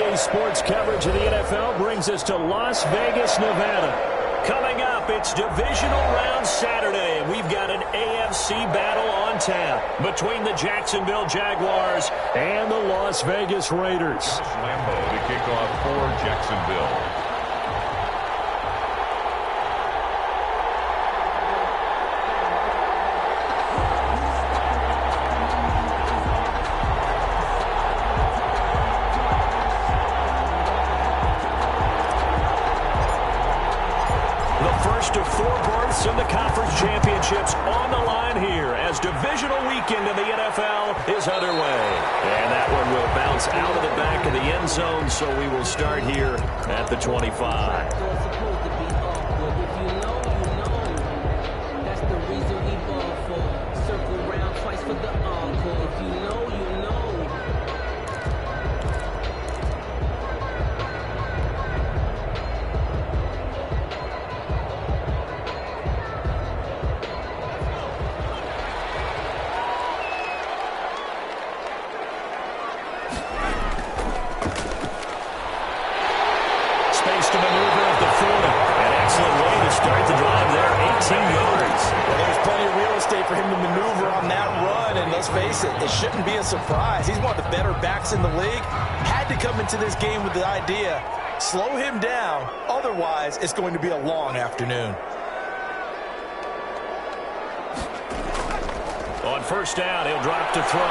Today's sports coverage of the NFL brings us to Las Vegas, Nevada. Coming up, it's Divisional Round Saturday, and we've got an AFC battle on tap between the Jacksonville Jaguars and the Las Vegas Raiders. Lambeau to kick off for Jacksonville. Of 4 berths in the conference championships on the line here as divisional weekend in the NFL is underway. And that one will bounce out of the back of the end zone, so we will start here at the 25. To maneuver at the 40. An excellent way to start the drive there, 18 yards. Well, there's plenty of real estate for him to maneuver on that run, and let's face it, it shouldn't be a surprise. He's one of the better backs in the league. Had to come into this game with the idea, slow him down, otherwise it's going to be a long afternoon. On first down, he'll drop to throw.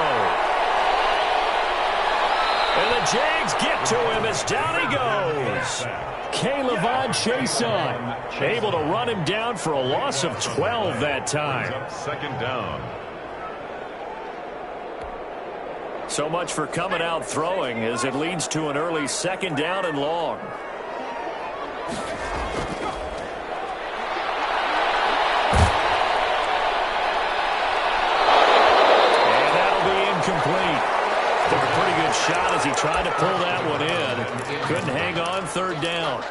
And the Jags get to him as down he goes. K'Lavon Chaisson able to run him down for a loss of 12 that time. Second down. So much for coming out throwing as it leads to an early second down and long. And that'll be incomplete. Took a pretty good shot as he tried to pull that one in. Couldn't hang on third down.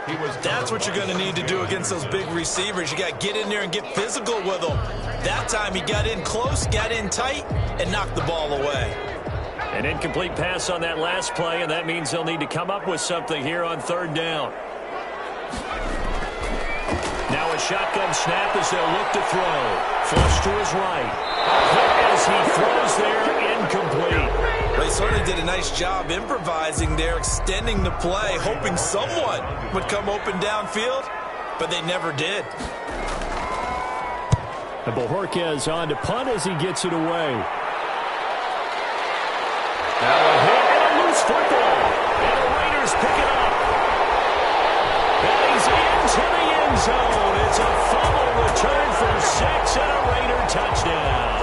That's what you're going to need to do against those big receivers. You got to get in there and get physical with them. That time he got in close, got in tight, and knocked the ball away. An incomplete pass on that last play, and that means they'll need to come up with something here on third down. Now a shotgun snap as they'll look to throw. Flush to his right. As he throws there, incomplete. They certainly did a nice job improvising there, extending the play, hoping someone would come open downfield, but they never did. And Bojorquez on to punt as he gets it away. Now a hit and a loose football. And the Raiders pick it up. And he's into the end zone. It's a fumble return for 6 and a Raider touchdown.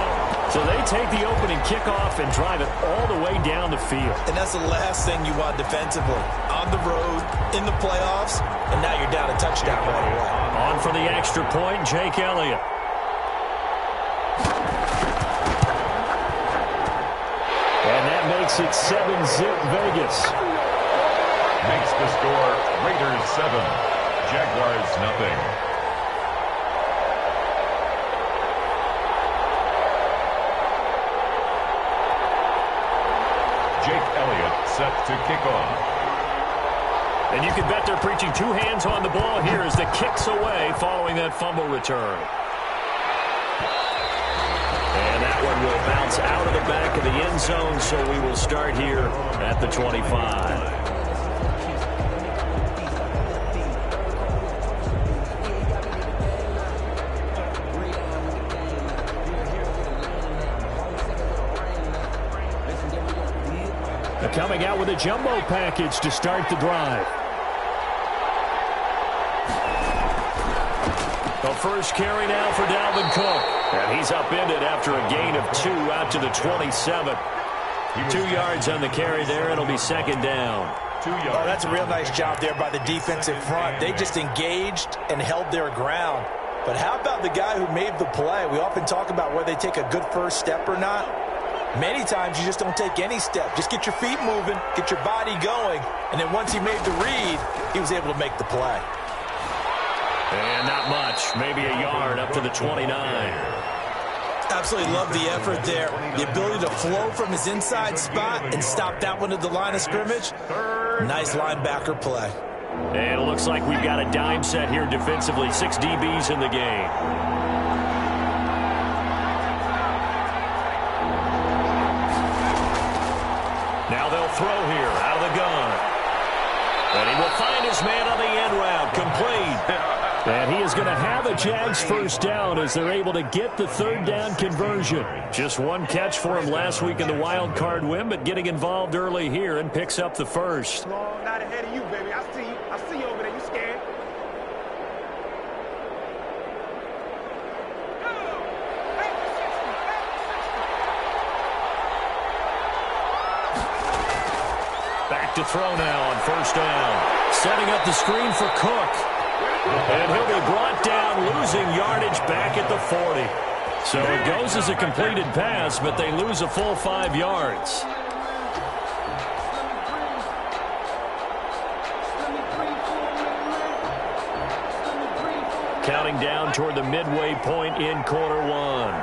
So they take the opening kickoff and drive it all the way down the field. And that's the last thing you want defensively. On the road, in the playoffs, and now you're down a touchdown right away. On for the extra point, Jake Elliott. And that makes it 7-zip Vegas. Makes the score Raiders 7, Jaguars nothing. Jake Elliott set to kick off. And you can bet they're preaching 2 hands on the ball here as the kick's away following that fumble return. And that one will bounce out of the back of the end zone, so we will start here at the 25. Coming out with a jumbo package to start the drive. The first carry now for Dalvin Cook. And he's upended after a gain of 2 out to the 27. 2 yards on the carry there. It'll be second down. 2 yards. Oh, that's a real nice job there by the defensive front. They just engaged and held their ground. But how about the guy who made the play? We often talk about whether they take a good first step or not. Many times you just don't take any step. Just get your feet moving, get your body going, and then once he made the read, he was able to make the play. And not much, maybe a yard up to the 29. Absolutely love the effort there. The ability to flow from his inside spot and stop that one at the line of scrimmage. Nice linebacker play. And it looks like we've got a dime set here defensively. 6 DBs in the game. Now they'll throw here out of the gun. And he will find his man on the end route. Complete. And he is going to have a Jags first down as they're able to get the third down conversion. Just one catch for him last week in the wild card win, but getting involved early here and picks up the first. Not ahead of you, baby. I see you. I see you over there. You scared? Back to throw now on first down. Setting up the screen for Cook. And he'll be brought down, losing yardage back at the 40. So it goes as a completed pass, but they lose a full 5 yards. Counting down toward the midway point in quarter one.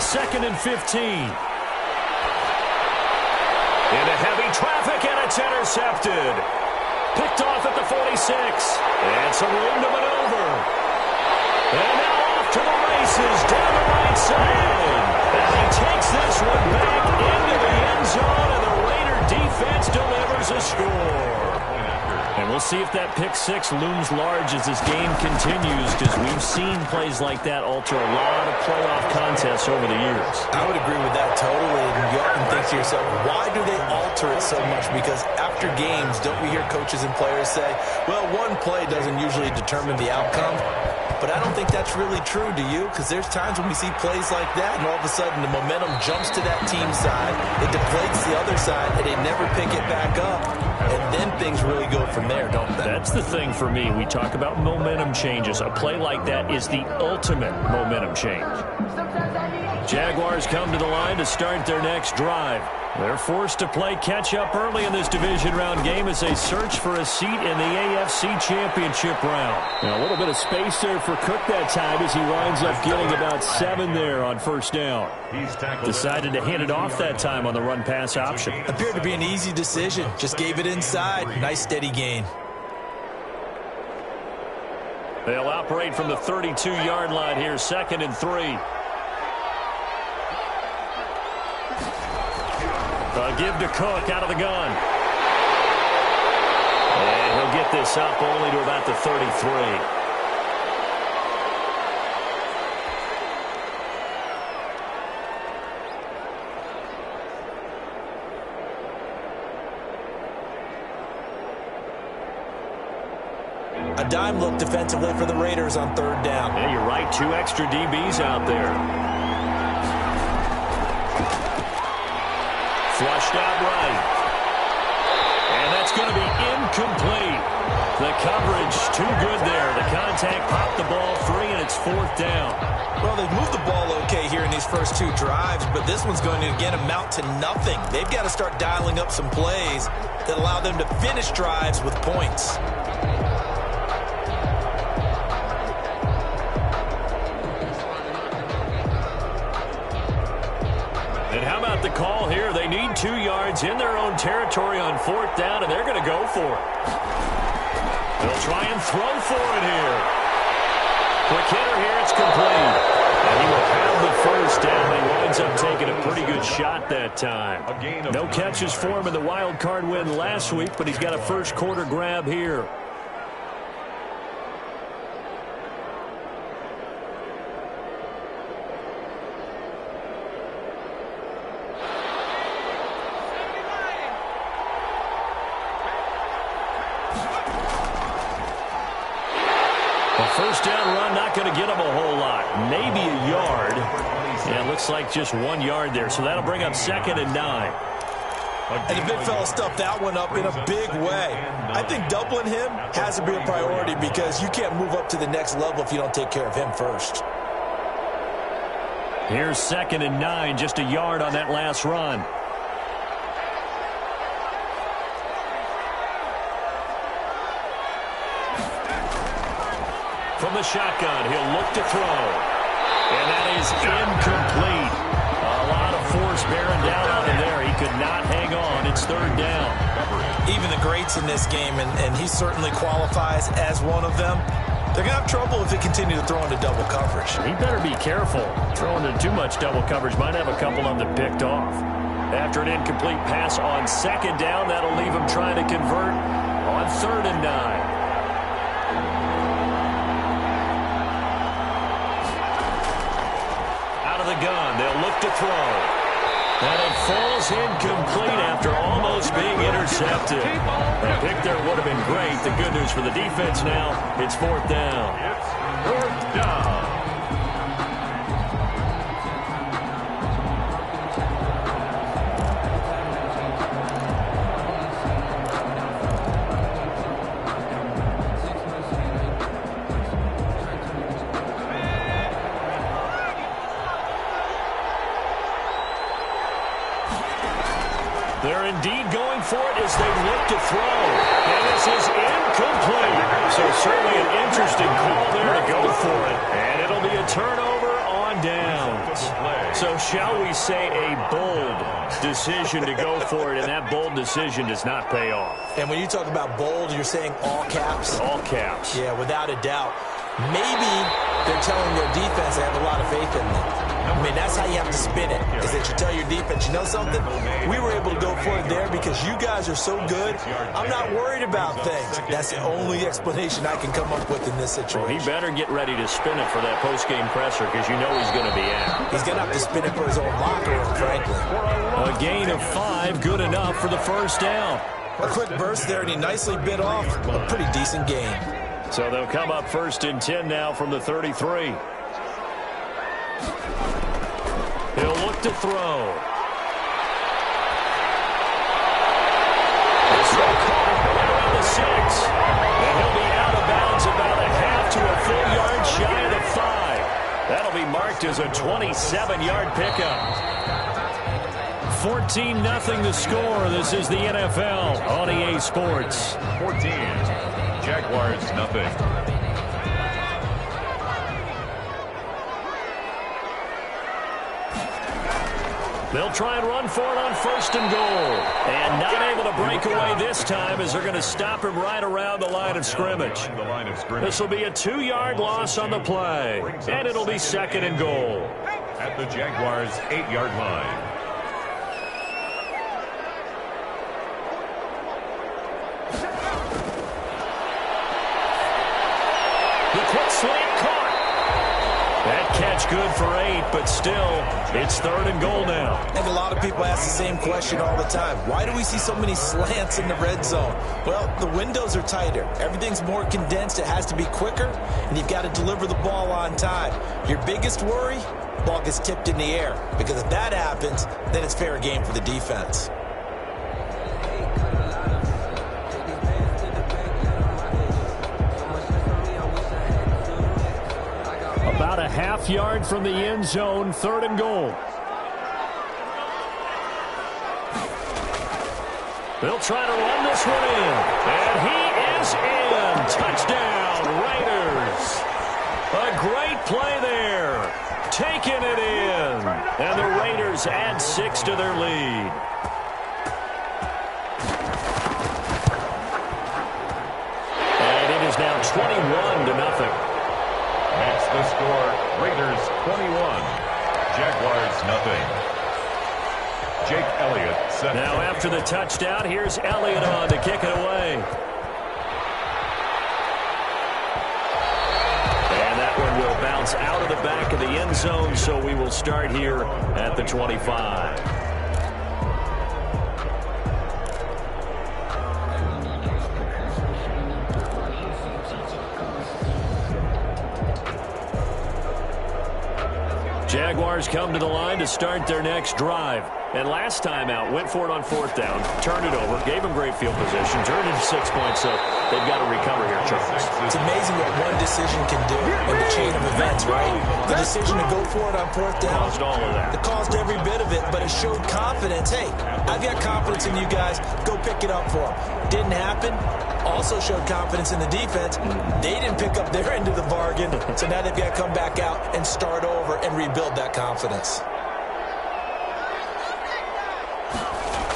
2nd and 15. Into heavy traffic, and it's intercepted. Picked off at the 46. And some room to maneuver. And now off to the races down the right side. And he takes this one back into the end zone, and the Raider defense delivers a score. And we'll see if that pick six looms large as this game continues, because we've seen plays like that alter a lot of playoff contests over the years. I would agree with that totally. And you often think to yourself, why do they alter it so much? Because after games, don't we hear coaches and players say, well, one play doesn't usually determine the outcome? But I don't think that's really true, do you? Because there's times when we see plays like that, and all of a sudden the momentum jumps to that team's side, it deflates the other side, and they never pick it back up. And then things really go from there, don't they? That's the thing for me. We talk about momentum changes. A play like that is the ultimate momentum change. Jaguars come to the line to start their next drive. They're forced to play catch-up early in this division round game as they search for a seat in the AFC Championship round. Now, a little bit of space there for Cook that time as he winds up getting about 7 there on first down. Decided to hand it off that time on the run-pass option. Appeared to be an easy decision. Just gave it inside. Nice steady gain. They'll operate from the 32-yard line here, 2nd and 3. Give to Cook out of the gun. And he'll get this up only to about the 33. A dime look defensively for the Raiders on 3rd down. Yeah, you're right. 2 extra DBs out there. Flushed out right. And that's going to be incomplete. The coverage too good there. The contact popped the ball free, and it's 4th down. Well, they've moved the ball okay here in these first 2 drives, but this one's going to, again, amount to nothing. They've got to start dialing up some plays that allow them to finish drives with points. And how about the call here? They need 2 yards in their own territory on 4th down, and they're going to go for it. They'll try and throw for it here. Quick hitter here, it's complete. And he will have the first down. He winds up taking a pretty good shot that time. No catches for him in the wild card win last week, but he's got a first quarter grab here. First down run, not going to get him a whole lot. Maybe a yard. Yeah, it looks like just 1 yard there. So that'll bring up 2nd and 9. And the big fella stuffed that one up in a big way. I think doubling him has to be a priority because you can't move up to the next level if you don't take care of him first. Here's 2nd and 9, just a yard on that last run. From from the shotgun. He'll look to throw. And that is incomplete. A lot of force bearing down on him there. He could not hang on. It's third down. Even the greats in this game, and he certainly qualifies as one of them, they're going to have trouble if they continue to throw into double coverage. He better be careful. Throwing into too much double coverage might have a couple of them picked off. After an incomplete pass on second down, that'll leave him trying to convert on 3rd and 9. The gun. They'll look to throw. And it falls incomplete after almost being intercepted. That pick there would have been great. The good news for the defense now, it's 4th down. It's 4th down. They're indeed going for it as they look to throw. And this is incomplete. So certainly an interesting call there to go for it. And it'll be a turnover on downs. So shall we say a bold decision to go for it, and that bold decision does not pay off. And when you talk about bold, you're saying all caps? All caps. Yeah, without a doubt. Maybe they're telling their defense they have a lot of faith in them. I mean, that's how you have to spin it, is that you tell your defense, you know something? We were able to go for it there because you guys are so good. I'm not worried about things. That's the only explanation I can come up with in this situation. Well, he better get ready to spin it for that post-game presser because you know he's going to be out. He's going to have to spin it for his own locker room, frankly. A gain of 5, good enough for the first down. A quick burst there, and he nicely bit off a pretty decent gain. So they'll come up 1st and 10 now from the 33. He'll look to throw. This throw caught right around the 6. And he'll be out of bounds about a half to a full yard shy of the 5. That'll be marked as a 27-yard pickup. 14-0 the score. This is the NFL on EA Sports. 14. Jaguars, nothing. They'll try and run for it on 1st and goal. And not able to break away this time as they're going to stop him right around the line of scrimmage. This will be a 2-yard loss on the play. And it'll be 2nd and goal. At the Jaguars' 8-yard line. Quick slant caught. That catch good for 8, but still, it's 3rd and goal now. I think a lot of people ask the same question all the time. Why do we see so many slants in the red zone? Well, the windows are tighter. Everything's more condensed. It has to be quicker, and you've got to deliver the ball on time. Your biggest worry, ball gets tipped in the air, because if that happens, then it's fair game for the defense. About a half yard from the end zone, 3rd and goal. They'll try to run this one in. And he is in. Touchdown, Raiders. A great play there. Taking it in. And the Raiders add 6 to their lead. And it is now 21-0. That's the score. Raiders 21. Jaguars nothing. Jake Elliott set. Now after the touchdown, here's Elliott on to kick it away. And that one will bounce out of the back of the end zone, so we will start here at the 25. Jaguars come to the line to start their next drive. And last time out, went for it on 4th down, turned it over, gave them great field position, turned it 6 points, so they've got to recover here, Charles. It's amazing what one decision can do in the chain of events, right? The decision to go for it on 4th down. Caused all of that. It caused every bit of it, but it showed confidence. Hey, I've got confidence in you guys. Go pick it up for them. Didn't happen. also showed confidence in the defense. They didn't pick up their end of the bargain, so now they've got to come back out and start over and rebuild that confidence.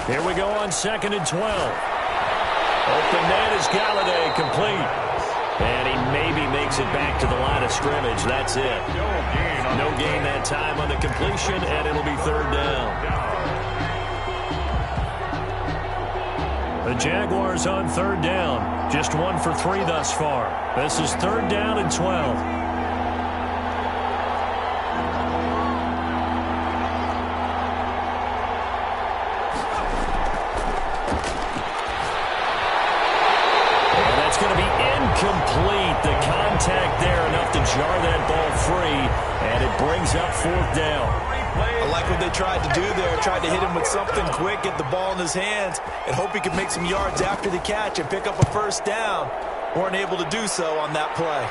Here we go on 2nd and 12. Open man is Galladay, complete. And he maybe makes it back to the line of scrimmage. That's it. No gain that time on the completion, and it'll be 3rd down. The Jaguars on 3rd down. Just 1 for 3 thus far. This is 3rd down and 12. Complete. The contact there enough to jar that ball free, and it brings up 4th down. I like what they tried to do there. Tried to hit him with something quick, get the ball in his hands, and hope he could make some yards after the catch and pick up a 1st down. Weren't able to do so on that play.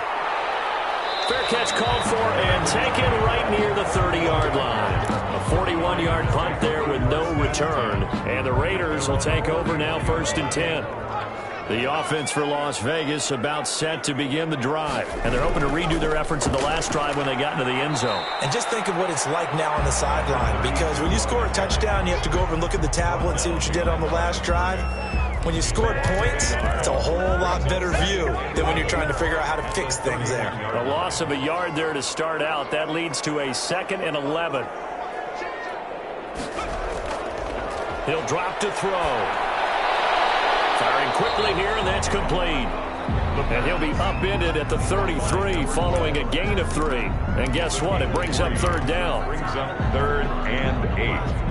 Fair catch called for and taken right near the 30-yard line. A 41-yard punt there with no return, and the Raiders will take over now 1st and 10. The offense for Las Vegas about set to begin the drive. And they're hoping to redo their efforts in the last drive when they got into the end zone. And just think of what it's like now on the sideline. Because when you score a touchdown, you have to go over and look at the tablet and see what you did on the last drive. When you scored points, it's a whole lot better view than when you're trying to figure out how to fix things there. A loss of a yard there to start out. That leads to a 2nd and 11. He'll drop to throw. Firing quickly here, and that's complete. And he'll be upended at the 33 following a gain of 3. And guess what? It brings up 3rd down. Brings up 3rd and 8.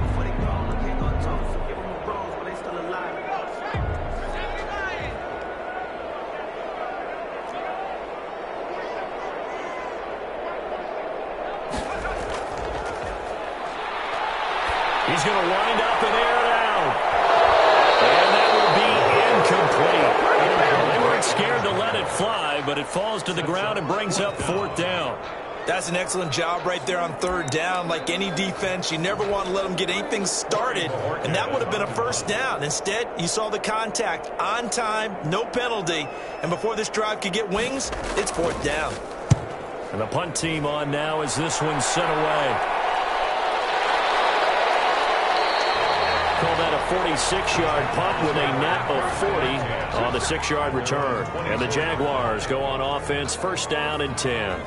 He's going to wind up and air it out. And that will be incomplete. They weren't scared to let it fly, but it falls to the ground and brings up 4th down. That's an excellent job right there on 3rd down. Like any defense, you never want to let them get anything started, and that would have been a 1st down. Instead, you saw the contact on time, no penalty, and before this drive could get wings, it's 4th down. And the punt team on now as this one's sent away. Call that a 46-yard punt with a net of 40 on the 6-yard return. And the Jaguars go on offense 1st down and 10.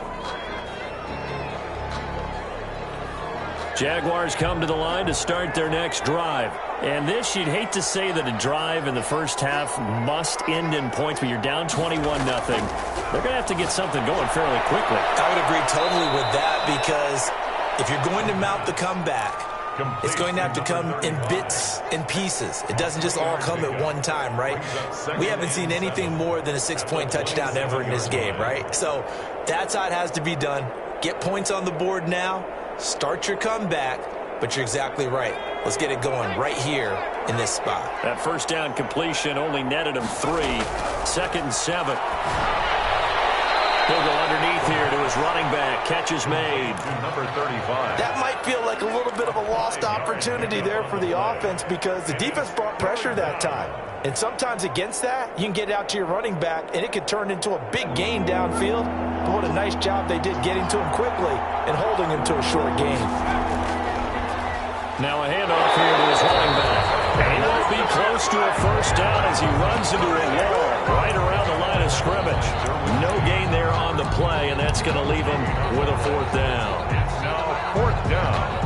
Jaguars come to the line to start their next drive. And this, you'd hate to say that a drive in the first half must end in points, but you're down 21-0. They're going to have to get something going fairly quickly. I would agree totally with that, because if you're going to mount the comeback, it's going to have to come in bits and pieces. It doesn't just all come at one time, right? We haven't seen anything more than a 6-point touchdown ever in this game, right? So that's how it has to be done. Get points on the board now. Start your comeback, but you're exactly right. Let's get it going right here in this spot. That 1st down completion only netted him 3. 2nd and 7. He'll go underneath here to his running back. Catch is made. Number 35. That might feel like a little bit of a lost opportunity there for the offense, because the defense brought pressure that time. And sometimes against that, you can get out to your running back, and it could turn into a big gain downfield. But what a nice job they did getting to him quickly and holding him to a short gain. Now a handoff here to his running back. And he won't be close to a 1st down as he runs into a wall right around the line of scrimmage. No gain there on the play, and that's going to leave him with a 4th down. It's now 4th down.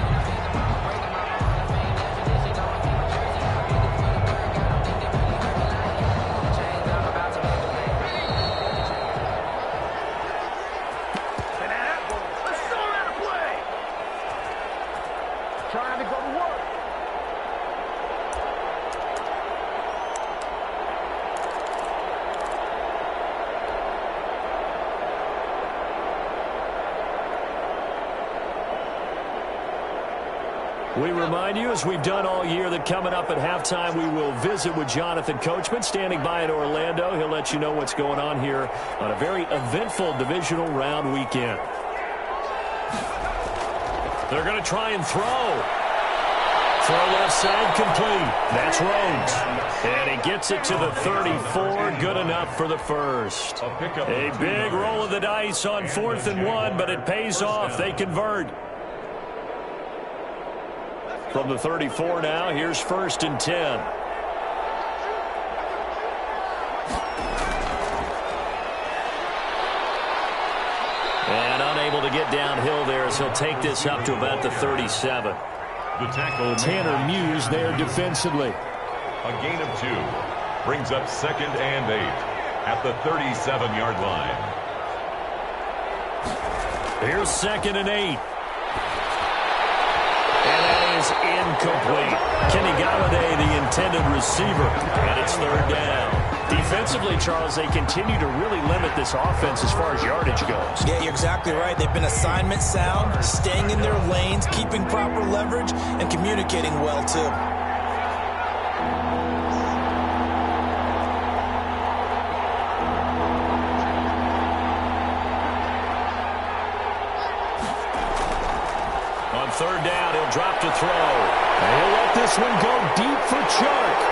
Trying to go to work. We remind you, as we've done all year, that coming up at halftime, we will visit with Jonathan Coachman, standing by in Orlando. He'll let you know what's going on here on a very eventful divisional round weekend. They're going to try and throw. Throw left side complete. That's Rhodes. And he gets it to the 34. Good enough for the first. A big roll of the dice on 4th and 1, but it pays off. They convert. From the 34 now, here's 1st and 10. And unable to get downhill there, so he'll take this up to about the 37. The tackle. Tanner Muse there defensively. A gain of 2. Brings up 2nd and 8 at the 37-yard line. Here's 2nd and 8. And that is incomplete. Kenny Galladay, the intended receiver, and it's 3rd down. Defensively, Charles, they continue to really limit this offense as far as yardage goes. Yeah, you're exactly right. They've been assignment sound, staying in their lanes, keeping proper leverage, and communicating well, too. On 3rd down, he'll drop to throw. And he'll let this one go deep for Chark.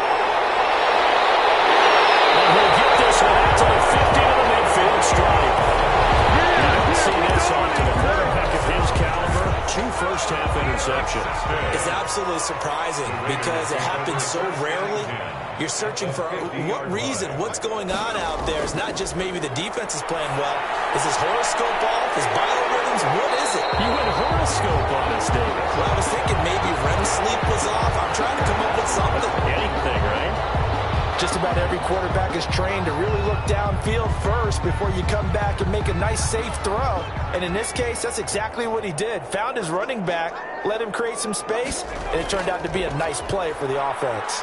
He'll get this one out to the 50 to the midfield stripe. You don't see this on to the quarterback of his caliber. 2 first-half interceptions. It's absolutely surprising because it happens so rarely. You're searching for what reason, what's going on out there. It's not just maybe the defense is playing well. Is his horoscope off? His biorhythms? What is it? You went horoscope on us, David. Well, I was thinking maybe REM sleep was off. I'm trying to come up with something. Anything, right? Just about every quarterback is trained to really look downfield first before you come back and make a nice, safe throw. And in this case, that's exactly what he did. Found his running back, let him create some space, and it turned out to be a nice play for the offense.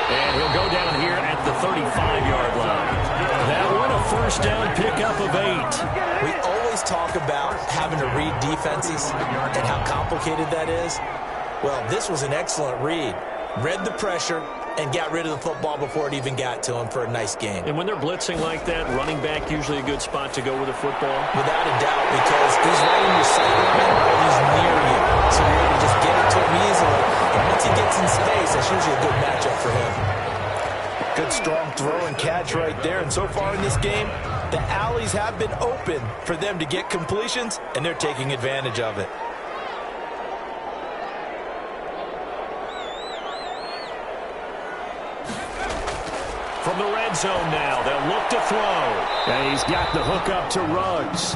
And he'll go down here at the 35-yard line. That one a first down pickup of 8. We always talk about having to read defenses and how complicated that is. Well, this was an excellent read. Read the pressure and got rid of the football before it even got to him for a nice game. And when they're blitzing like that, running back usually a good spot to go with a football? Without a doubt, because he's right in your sight line or he's near you. So you're able to just get it to him easily. And once he gets in space, that's usually a good matchup for him. Good strong throw and catch right there. And so far in this game, the alleys have been open for them to get completions, and they're taking advantage of it. From the red zone now, they'll look to throw. And he's got the hook up to Ruggs.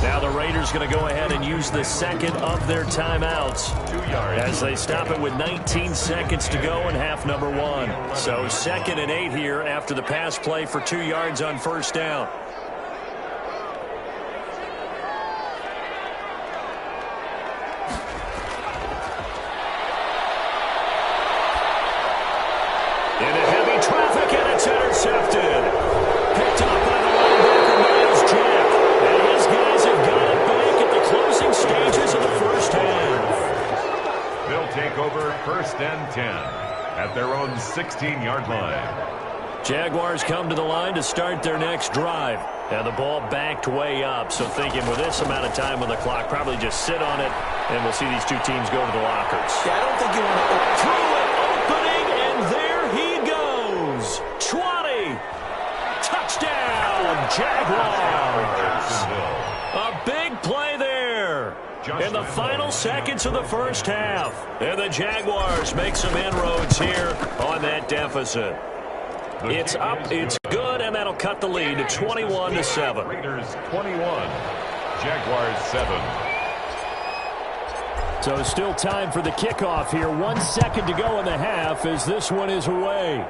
Now the Raiders going to go ahead and use the second of their timeouts 2 yards. as they stop it with 19 seconds to go in half number 1. So 2nd and 8 here after the pass play for 2 yards on first down. Into heavy traffic, and it's intercepted. Picked up by the linebacker, Miles Jack. And his guys have got it back at the closing stages of the first half. They'll take over 1st and 10 at their own 16-yard line. Jaguars come to the line to start their next drive. And the ball backed way up, so thinking with this amount of time on the clock, probably just sit on it, and we'll see these two teams go to the lockers. Yeah, I don't think you want to Through it, opening, and there he goes. 20. Touchdown, Jaguars. A big play there. In the final seconds of the first half. And the Jaguars make some inroads here on that deficit. It's up, it's good, and that'll cut the lead to 21-7. Raiders 21, Jaguars 7. So still time for the kickoff here. 1 second to go in the half as this one is away.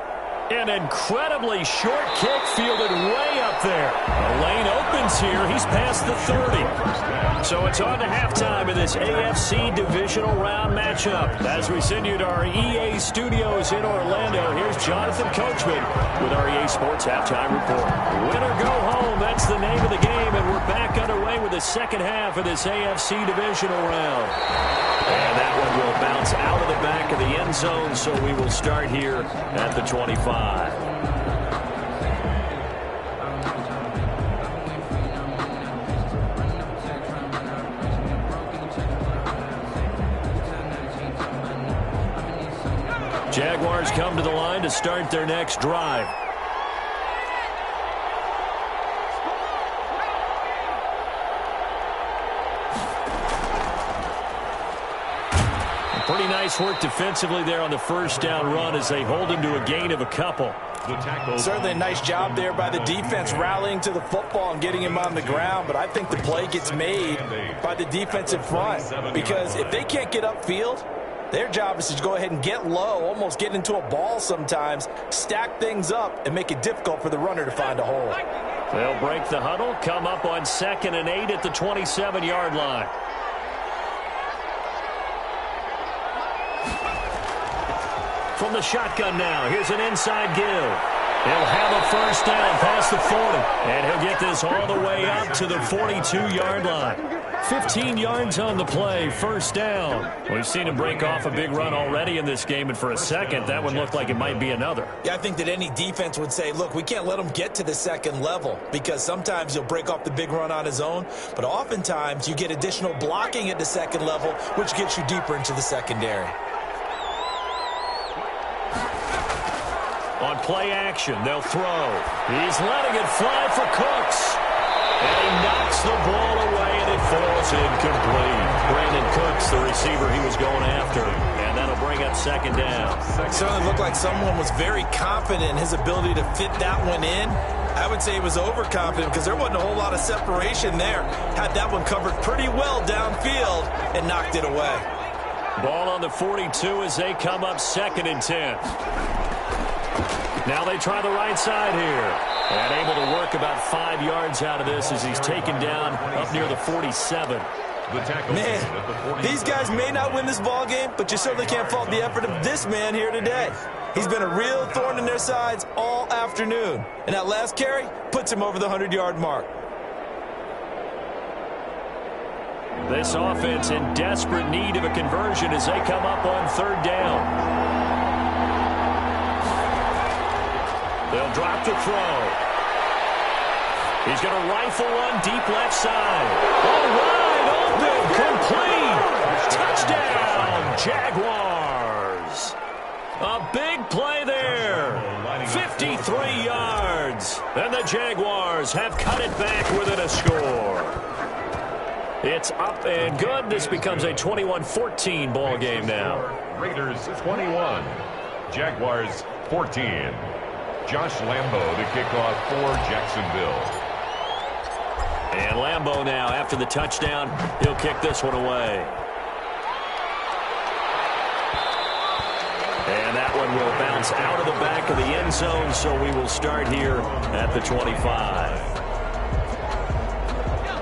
An incredibly short kick fielded way up there. The lane opens here. He's past the 30. So it's on to halftime in this AFC Divisional Round matchup. As we send you to our EA studios in Orlando, here's Jonathan Coachman with our EA Sports Halftime Report. Win or go home, that's the name of the game, and we're back underway with the second half of this AFC Divisional Round. And that one will bounce out of the back of the end zone, so we will start here at the 25. Jaguars come to the line to start their next drive. Pretty nice work defensively there on the first down run as they hold him to a gain of a couple. Certainly a nice job there by the defense rallying to the football and getting him on the ground, but I think the play gets made by the defensive front because if they can't get upfield, their job is to go ahead and get low, almost get into a ball sometimes, stack things up, and make it difficult for the runner to find a hole. They'll break the huddle, come up on 2nd and 8 at the 27-yard line. From the shotgun now, here's an inside give. He'll have a first down past the 40, and he'll get this all the way up to the 42-yard line. 15 yards on the play, first down. We've seen him break off a big run already in this game, and for a second, that one looked like it might be another. Yeah, I think that any defense would say, look, we can't let him get to the second level because sometimes he'll break off the big run on his own, but oftentimes you get additional blocking at the second level, which gets you deeper into the secondary. On play action, they'll throw. He's letting it fly for Cooks. And he knocks the ball away, and it falls incomplete. Brandon Cooks, the receiver he was going after. And that'll bring up 2nd down. It certainly looked like someone was very confident in his ability to fit that one in. I would say he was overconfident because there wasn't a whole lot of separation there. Had that one covered pretty well downfield and knocked it away. Ball on the 42 as they come up 2nd and 10. Now they try the right side here. And able to work about 5 yards out of this as he's taken down up near the 47. Man, these guys may not win this ball game, but you certainly can't fault the effort of this man here today. He's been a real thorn in their sides all afternoon. And that last carry puts him over the 100-yard mark. This offense in desperate need of a conversion as they come up on 3rd down. They'll drop the throw. He's going to rifle one deep left side. All wide open, complete. Touchdown, Jaguars. A big play there. 53 yards. And the Jaguars have cut it back within a score. It's up and good. This becomes a 21-14 ball game now. Raiders 21, Jaguars 14. Josh Lambo to kick off for Jacksonville. And Lambo now, after the touchdown, he'll kick this one away. And that one will bounce out of the back of the end zone, so we will start here at the 25.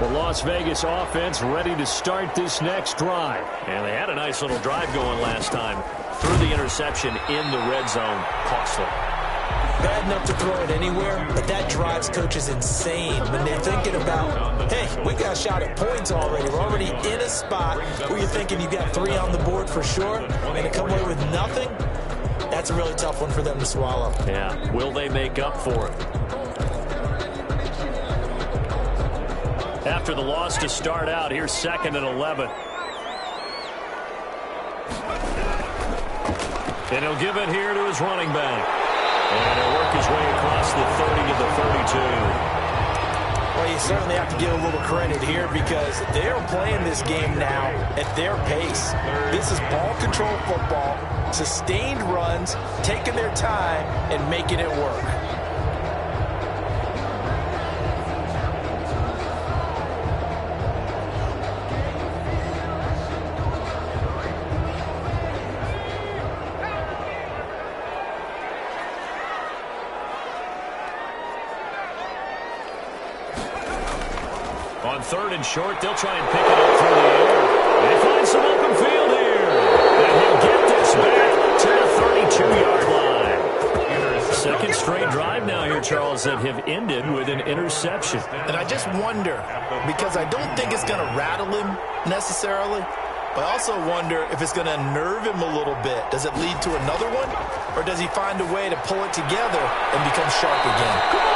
The Las Vegas offense ready to start this next drive. And they had a nice little drive going last time. Threw the interception in the red zone. Costly. Bad enough to throw it anywhere, but that drives coaches insane when they're thinking about, hey, we got a shot at points already. We're already in a spot where you're thinking you've got 3 on the board for sure, and to come away with nothing, that's a really tough one for them to swallow. Yeah, will they make up for it? After the loss to start out, here's 2nd and 11. And he'll give it here to his running back. And he'll work his way across the 30 to the 32. Well, you certainly have to give a little credit here because they're playing this game now at their pace. This is ball control football, sustained runs, taking their time, and making it work. On 3rd and short, they'll try and pick it up through the air. They find some open field here. And he'll get this back to the 32-yard line. Second straight drive now here, Charles, that have ended with an interception. And I just wonder, because I don't think it's going to rattle him necessarily, but I also wonder if it's going to unnerve him a little bit. Does it lead to another one? Or does he find a way to pull it together and become sharp again?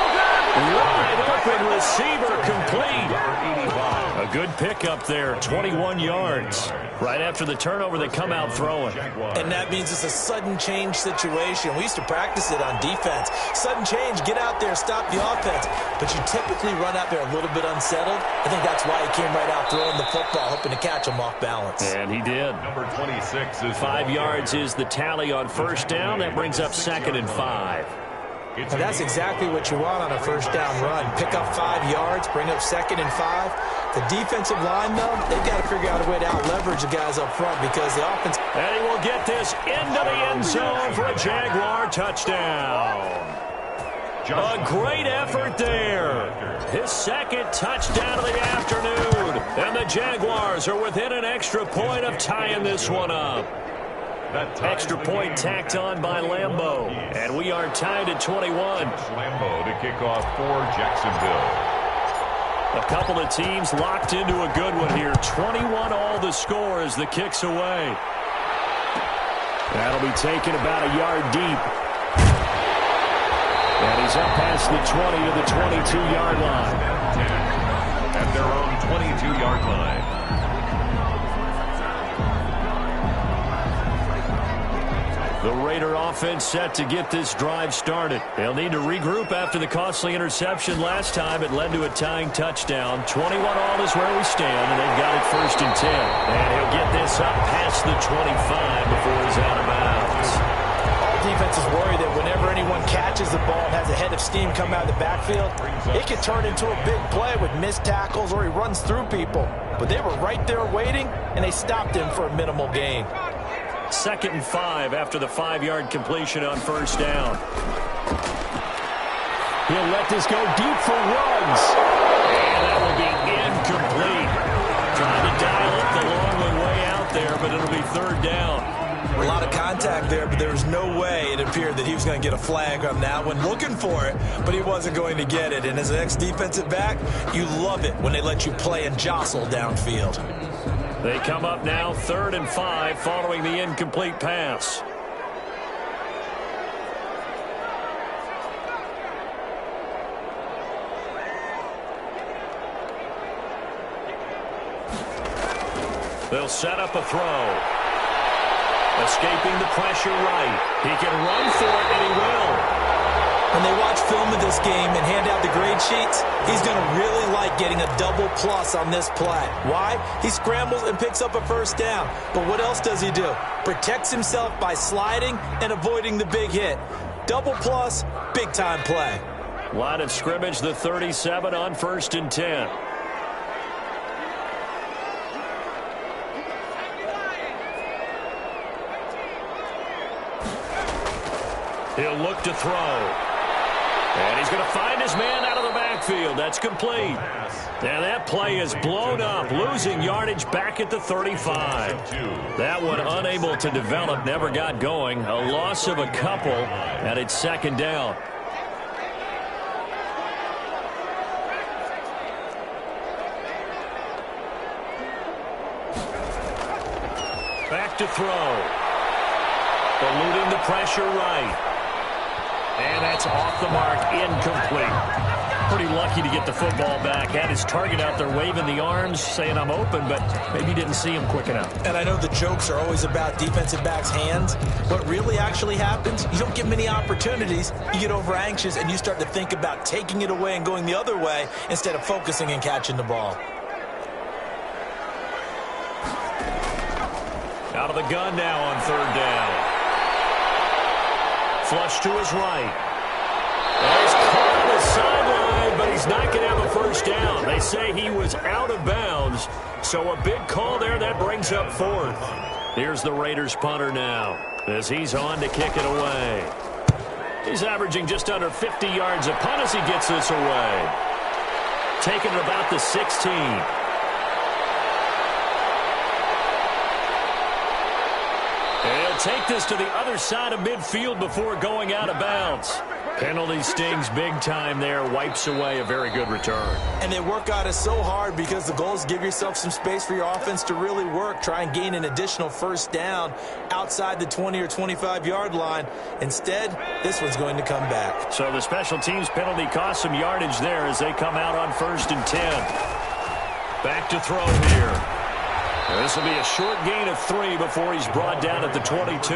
Wide open receiver complete. A good pickup there, 21 yards. Right after the turnover, they come out throwing. And that means it's a sudden change situation. We used to practice it on defense. Sudden change, get out there, stop the offense. But you typically run out there a little bit unsettled. I think that's why he came right out throwing the football, hoping to catch him off balance. And he did. Number 26 is 5 yards is the tally on first down. That brings up 2nd and 5. And that's exactly what you want on a first down run. Pick up 5 yards, bring up 2nd and 5. The defensive line, though, they've got to figure out a way to out-leverage the guys up front because the offense... And he will get this into the end zone for a Jaguar touchdown. A great effort there. His 2nd touchdown of the afternoon. And the Jaguars are within an extra point of tying this one up. Extra point tacked on by Lambeau. And we are tied at 21. Lambeau to kick off for Jacksonville. A couple of teams locked into a good one here. 21 all the score as the kick's away. That'll be taken about a yard deep. And he's up past the 20 to the 22-yard line. At their own 22-yard line. The Raider offense set to get this drive started. They'll need to regroup after the costly interception last time. It led to a tying touchdown. 21 all is where we stand, and they've got it 1st and 10. And he'll get this up past the 25 before he's out of bounds. All defenses worry that whenever anyone catches the ball and has a head of steam come out of the backfield, it can turn into a big play with missed tackles or he runs through people. But they were right there waiting, and they stopped him for a minimal gain. 2nd and 5 after the 5-yard completion on first down. He'll let this go deep for Ruggs. And that will be incomplete. Trying to dial up the long one way out there, but it'll be 3rd down. A lot of contact there, but there was no way it appeared that he was going to get a flag on that one. Looking for it, but he wasn't going to get it. And as an ex-defensive back, you love it when they let you play and jostle downfield. They come up now 3rd and 5 following the incomplete pass. They'll set up a throw. Escaping the pressure right. He can run for it, and he will. When they watch film of this game and hand out the grade sheets, he's going to really like getting a double plus on this play. Why? He scrambles and picks up a first down. But what else does he do? Protects himself by sliding and avoiding the big hit. Double plus, big-time play. Line of scrimmage, the 37 on 1st and 10. He'll look to throw. And he's going to find his man out of the backfield. That's complete. And that play is blown up, losing yardage back at the 35. That one unable to develop, never got going. A loss of a couple, and it's 2nd down. Back to throw. Eluding the pressure right. And that's off the mark, incomplete. Pretty lucky to get the football back. Had his target out there waving the arms, saying I'm open, but maybe didn't see him quick enough. And I know the jokes are always about defensive backs' hands. What really actually happens, you don't get many opportunities. You get over anxious, and you start to think about taking it away and going the other way instead of focusing and catching the ball. Out of the gun now on 3rd down. Flush to his right. Well, he's caught on the sideline, but he's not going to have a first down. They say he was out of bounds, so a big call there. That brings up 4th. Here's the Raiders punter now as he's on to kick it away. He's averaging just under 50 yards a punt as he gets this away. Taking it about the 16. And he'll take this to the other side of midfield before going out of bounds. Penalty stings big time there, wipes away a very good return. And they work on it so hard because the goal is give yourself some space for your offense to really work. Try and gain an additional first down outside the 20 or 25-yard line. Instead, this one's going to come back. So the special teams penalty cost some yardage there as they come out on 1st and 10. Back to throw here. This will be a short gain of 3 before he's brought down at the 22.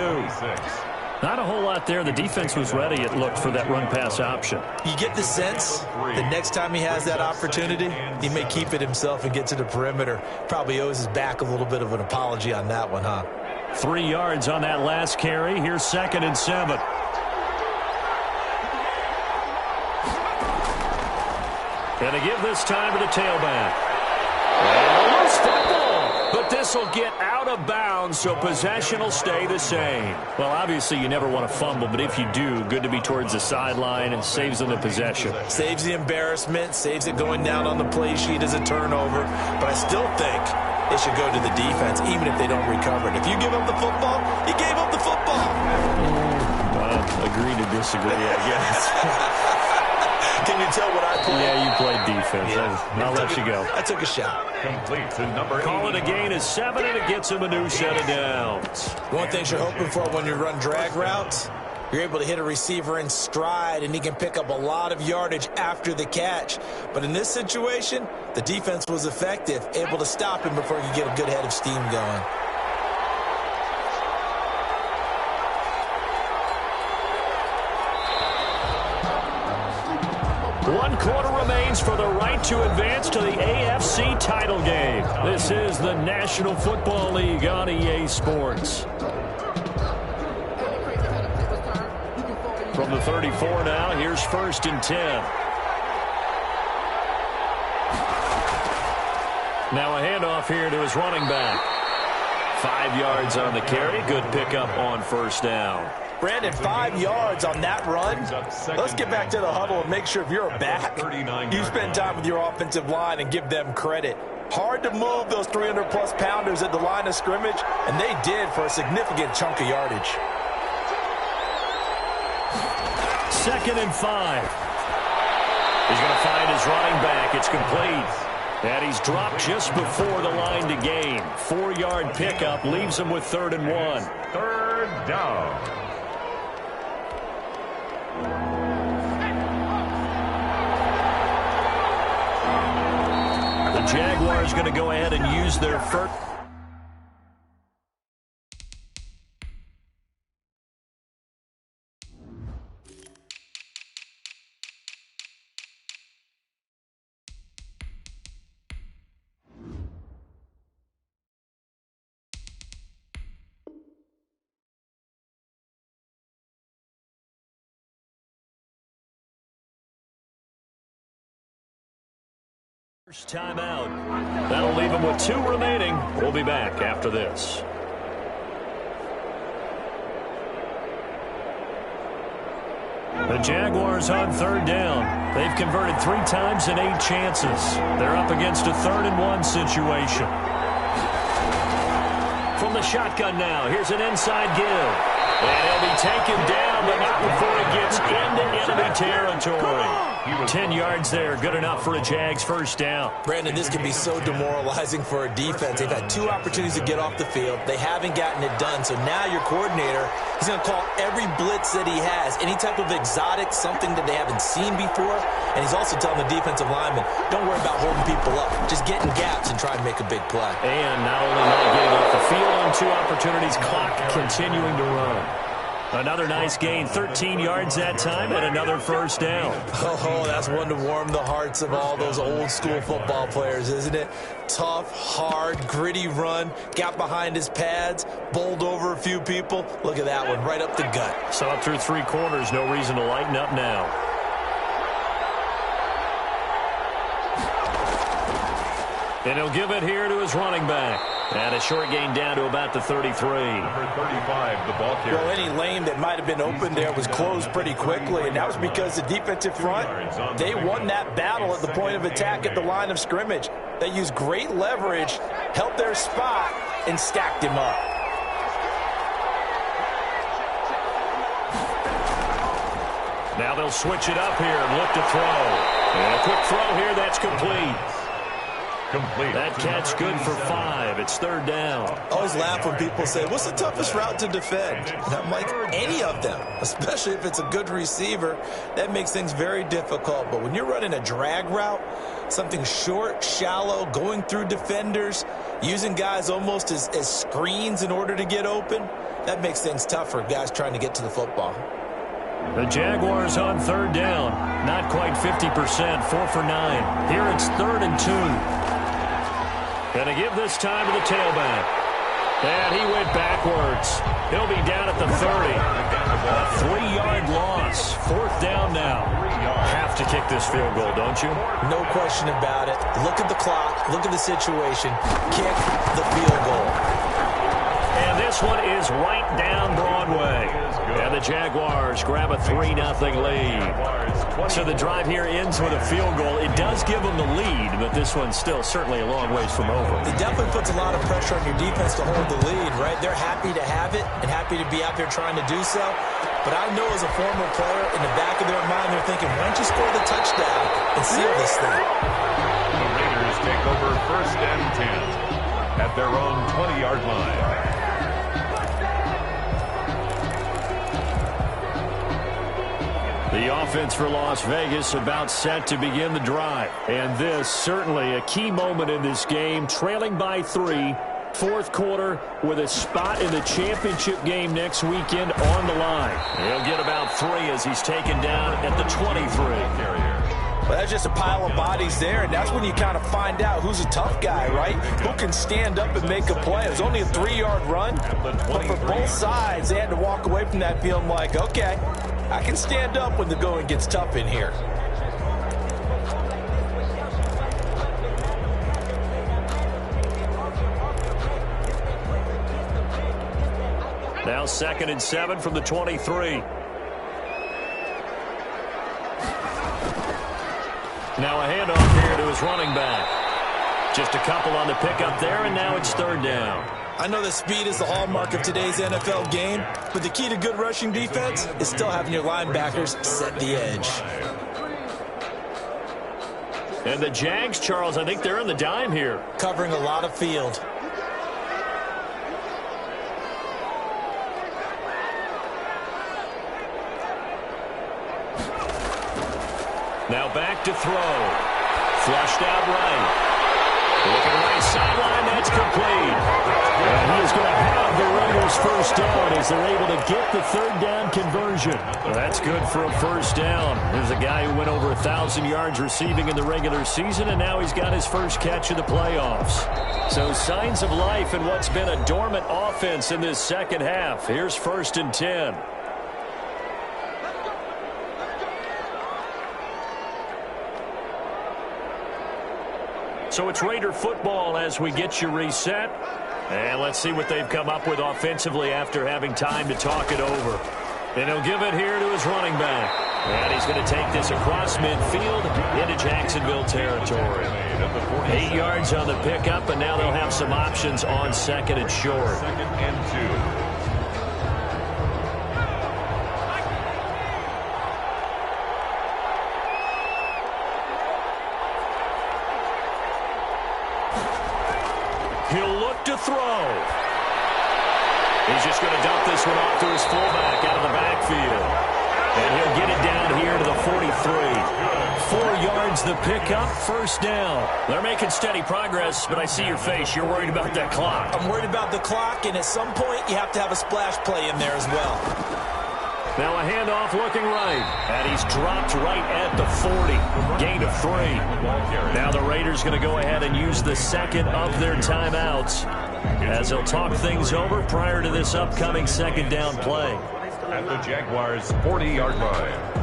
Not a whole lot there. The defense was ready, it looked, for that run-pass option. You get the sense the next time he has that opportunity, he may keep it himself and get to the perimeter. Probably owes his back a little bit of an apology on that one, huh? 3 yards on that last carry. Here's 2nd and 7. And to give this time to the tailback. And a loose football. But this will get out of bounds, so possession will stay the same. Well, obviously you never want to fumble, but if you do, good to be towards the sideline and saves them the possession. Saves the embarrassment, saves it going down on the play sheet as a turnover. But I still think it should go to the defense, even if they don't recover it. If you give up the football, you gave up the football. Agree to disagree, I guess. Can you tell what I played? Yeah, you played defense. Yeah. I'll let you go. I took a shot. Complete to number 8. Call it a gain of 7, and it gets him a new set of downs. One thing you're hoping for when you run drag routes, you're able to hit a receiver in stride, and he can pick up a lot of yardage after the catch. But in this situation, the defense was effective, able to stop him before he could get a good head of steam going. One quarter remains for the right to advance to the AFC title game. This is the National Football League on EA Sports. From the 34 now, here's 1st and 10. Now a handoff here to his running back. 5 yards on the carry. Good pickup on 1st down. Brandon, 5 yards on that run. Let's get back to the huddle and make sure if you're a back, you spend time with your offensive line and give them credit. Hard to move those 300-plus pounders at the line of scrimmage, and they did for a significant chunk of yardage. 2nd and 5. He's going to find his running back. It's complete. And he's dropped just before the line to gain. 4-yard pickup leaves him with 3rd and 1. 3rd down. The Jaguars going to go ahead and use their first. Timeout. That'll leave him with 2 remaining. We'll be back after this. The Jaguars on 3rd down. They've converted 3 times in 8 chances. They're up against a 3rd and 1 situation. From the shotgun now, here's an inside give. And he'll be taken down, but not before he gets into enemy territory. 10 yards there, good enough for a Jags 1st down. Brandon, this can be so demoralizing for a defense. They've had 2 opportunities to get off the field. They haven't gotten it done. So now your coordinator, he's going to call every blitz that he has, any type of exotic, something that they haven't seen before. And he's also telling the defensive lineman, don't worry about holding people up. Just get in gaps and try to make a big play. And not only not getting off the field on 2 opportunities, clock continuing to run. Another nice gain, 13 yards that time, and another 1st down. Oh, that's one to warm the hearts of all those old-school football players, isn't it? Tough, hard, gritty run, got behind his pads, bowled over a few people. Look at that one, right up the gut. Saw it through 3 quarters, no reason to lighten up now. And he'll give it here to his running back. And a short gain down to about the 33. Number 35, the ball carrier. Well, any lane that might have been open there was closed pretty quickly, and that was because the defensive front, they won that battle at the point of attack at the line of scrimmage. They used great leverage, held their spot, and stacked him up. Now they'll switch it up here and look to throw. And a quick throw here, that's complete. Complete. That catch good for 5. It's third down. I always laugh when people say, what's the toughest route to defend? And I'm like, any of them, especially if it's a good receiver. That makes things very difficult. But when you're running a drag route, something short, shallow, going through defenders, using guys almost as screens in order to get open, that makes things tough for guys trying to get to the football. The Jaguars on third down. Not quite 50%, 4 for 9. Here it's 3rd and 2. Going to give this time to the tailback. And he went backwards. He'll be down at the 30. A 3-yard loss. 4th down now. Have to kick this field goal, don't you? No question about it. Look at the clock. Look at the situation. Kick the field goal. And this one is right down Broadway. And the Jaguars grab a 3-0 lead. So the drive here ends with a field goal. It does give them the lead, but this one's still certainly a long ways from over. It definitely puts a lot of pressure on your defense to hold the lead, right? They're happy to have it and happy to be out there trying to do so. But I know as a former player, in the back of their mind, they're thinking, why don't you score the touchdown and seal this thing? The Raiders take over 1st and 10 at their own 20-yard line. The offense for Las Vegas about set to begin the drive. And this certainly a key moment in this game, trailing by 3, 4th quarter with a spot in the championship game next weekend on the line. He'll get about 3 as he's taken down at the 23. Well, that's just a pile of bodies there, and that's when you kind of find out who's a tough guy, right? Who can stand up and make a play. It was only a 3-yard run, but for both sides, they had to walk away from that feeling like, okay, I can stand up when the going gets tough in here. Now 2nd and 7 from the 23. Now a handoff here to his running back. Just a couple on the pickup there, and now it's 3rd down. I know that speed is the hallmark of today's NFL game, but the key to good rushing defense is still having your linebackers set the edge. And the Jags, Charles, I think they're in the dime here. Covering a lot of field. Now back to throw. Flushed out right. Looking right sideline, that's complete. And he is going to have the Raiders first down as they're able to get the 3rd down conversion. Well, that's good for a first down. There's a guy who went over 1,000 yards receiving in the regular season, and now he's got his first catch of the playoffs. So signs of life in what's been a dormant offense in this second half. Here's 1st and 10. So it's Raider football as we get you reset. And let's see what they've come up with offensively after having time to talk it over. And he'll give it here to his running back. And he's going to take this across midfield into Jacksonville territory. 8 yards on the pickup, and now they'll have some options on 2nd and short. 2nd and 2. He'll look to throw. He's just going to dump this one off to his fullback out of the backfield. And he'll get it down here to the 43. 4 yards the pickup, 1st down. They're making steady progress, but I see your face. You're worried about that clock. I'm worried about the clock, and at some point you have to have a splash play in there as well. Now a handoff looking right. And he's dropped right at the 40. Gain of 3. Now the Raiders going to go ahead and use the 2nd of their timeouts as they'll talk things over prior to this upcoming 2nd down play. At the Jaguars' 40-yard line.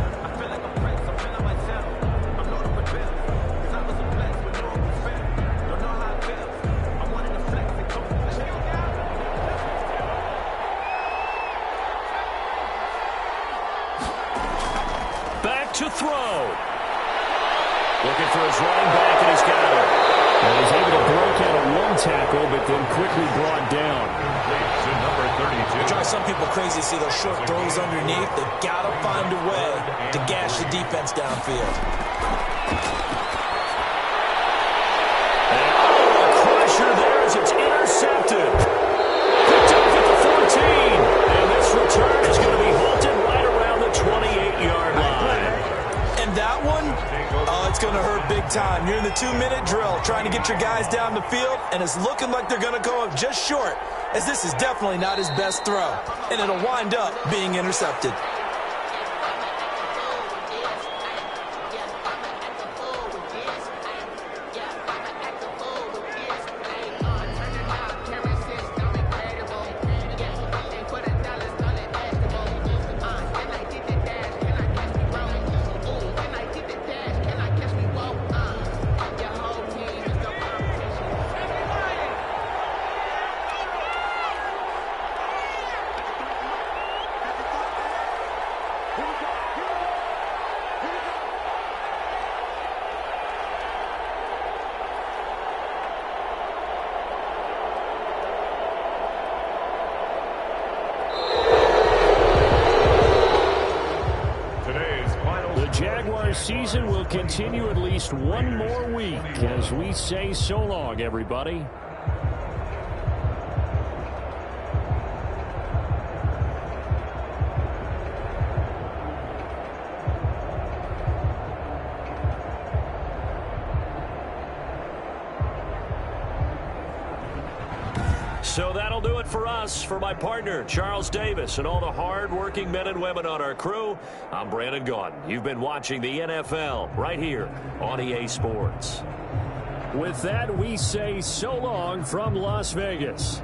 To throw. Looking for his running back, and he's got it. And he's able to break out of 1 tackle, but then quickly brought down. To number 32. It drives some people crazy to see those short throws underneath. They've got to find a way to gash the defense downfield. And time. You're in the 2-minute drill trying to get your guys down the field, and it's looking like they're going to go up just short, as this is definitely not his best throw, and it'll wind up being intercepted. Jaguars season will continue at least one more week as we say so long, everybody. So that'll do it for us. For my partner, Charles Davis, and all the hard-working men and women on our crew, I'm Brandon Gaudin. You've been watching the NFL right here on EA Sports. With that, we say so long from Las Vegas.